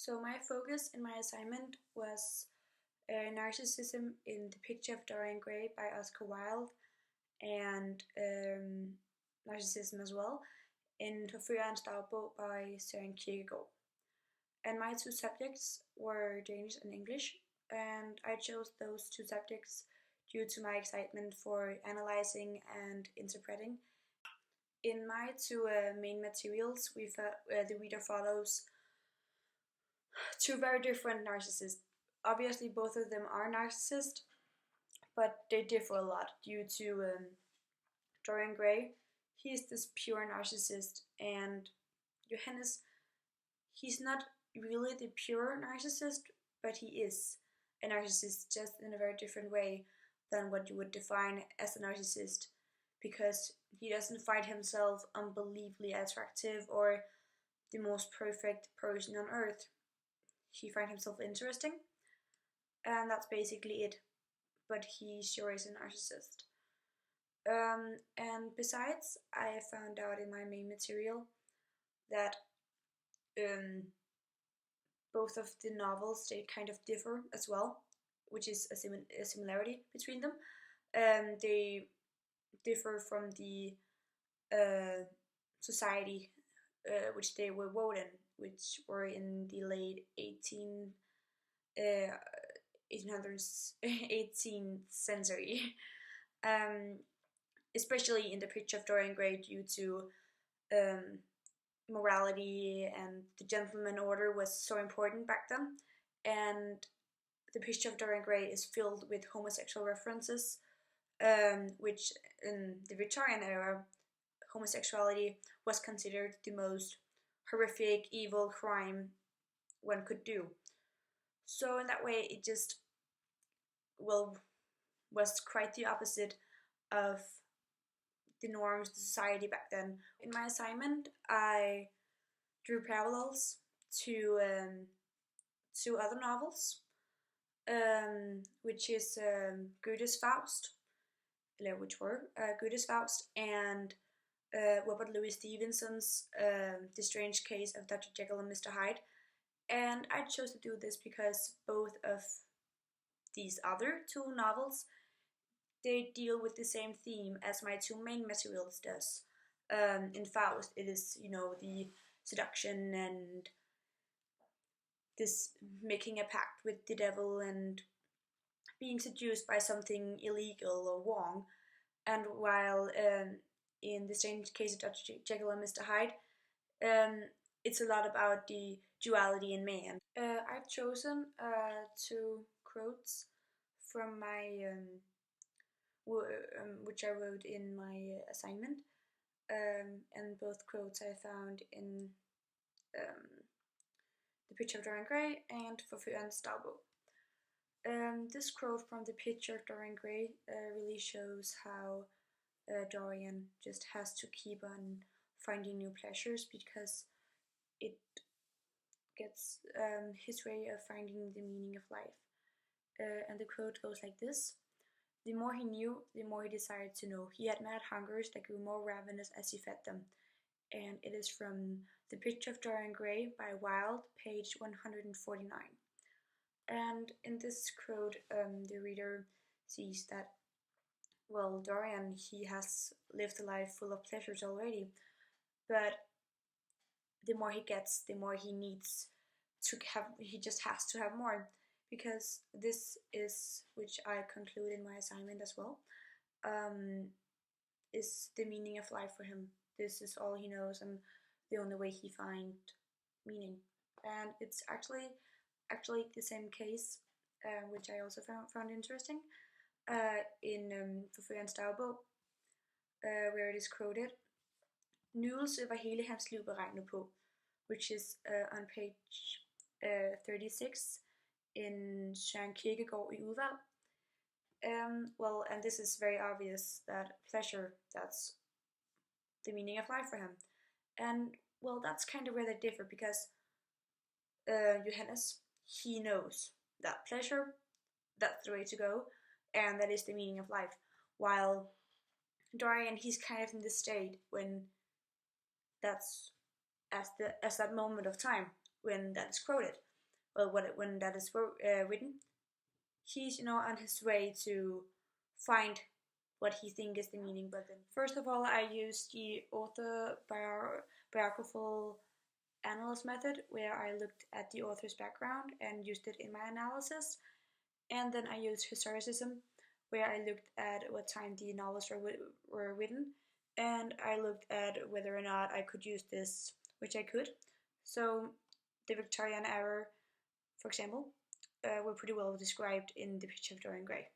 So my focus in my assignment was narcissism in The Picture of Dorian Gray by Oscar Wilde and narcissism as well in Forførerens Dagbog by Søren Kierkegaard. And my two subjects were Danish and English, and I chose those two subjects due to my excitement for analyzing and interpreting. In my two main materials, the reader follows two very different narcissists. Obviously, both of them are narcissists, but they differ a lot due to Dorian Gray. He's this pure narcissist, and Johannes, he's not really the pure narcissist, but he is a narcissist just in a very different way than what you would define as a narcissist, because he doesn't find himself unbelievably attractive or the most perfect person on earth. He finds himself interesting, and that's basically it, but he sure is a narcissist. And besides, I found out in my main material that both of the novels, they kind of differ as well, which is a similarity between them. They differ from the society which they were wrote in, which were in the late 18th century. Especially in The Picture of Dorian Gray, due to morality and the gentleman order was so important back then, and The Picture of Dorian Gray is filled with homosexual references, which in the Victorian era, homosexuality was considered the most horrific, evil crime one could do. So in that way, it just, was quite the opposite of the norms, the society back then. In my assignment, I drew parallels to two other novels, which is Goethe's Faust, Goethe's Faust, and Robert Louis Stevenson's The Strange Case of Dr. Jekyll and Mr. Hyde. And I chose to do this because both of these other two novels, they deal with the same theme as my two main materials does. In Faust, it is, the seduction and this making a pact with the devil and being seduced by something illegal or wrong. And while in The Strange Case of Dr. Jekyll and Mr. Hyde, it's a lot about the duality in man. I've chosen two quotes from my which I wrote in my assignment, and both quotes I found in The Picture of Dorian Gray and Forførerens Dagbog. This quote from The Picture of Dorian Gray really shows how Dorian just has to keep on finding new pleasures, because it gets his way of finding the meaning of life. And the quote goes like this: "The more he knew, the more he desired to know. He had mad hungers that grew more ravenous as he fed them." And it is from The Picture of Dorian Gray by Wilde, page 149. And in this quote, the reader sees that, Dorian, he has lived a life full of pleasures already, but the more he gets, the more he needs to have, he just has to have more, because this is, which I conclude in my assignment as well, is the meaning of life for him. This is all he knows and the only way he finds meaning. And it's actually the same case, which I also found interesting, in Forførerens Dagbog, where it is quoted: "Nydelse var hele hans liv beregnet på," which is on page 36 in Søren Kierkegaard i udvalg. And this is very obvious that pleasure, that's the meaning of life for him. And that's kind of where they differ, because Johannes, he knows that pleasure, that's the way to go, and that is the meaning of life. While Dorian, he's kind of in the state when that's as that moment of time when that is quoted. well, when that is written, he's on his way to find what he thinks is the meaning. But then, first of all, I used the author biographical analysis method, where I looked at the author's background and used it in my analysis. And then I used historicism, where I looked at what time the novels were written, and I looked at whether or not I could use this, which I could. So the Victorian era, for example, were pretty well described in The Picture of Dorian Gray.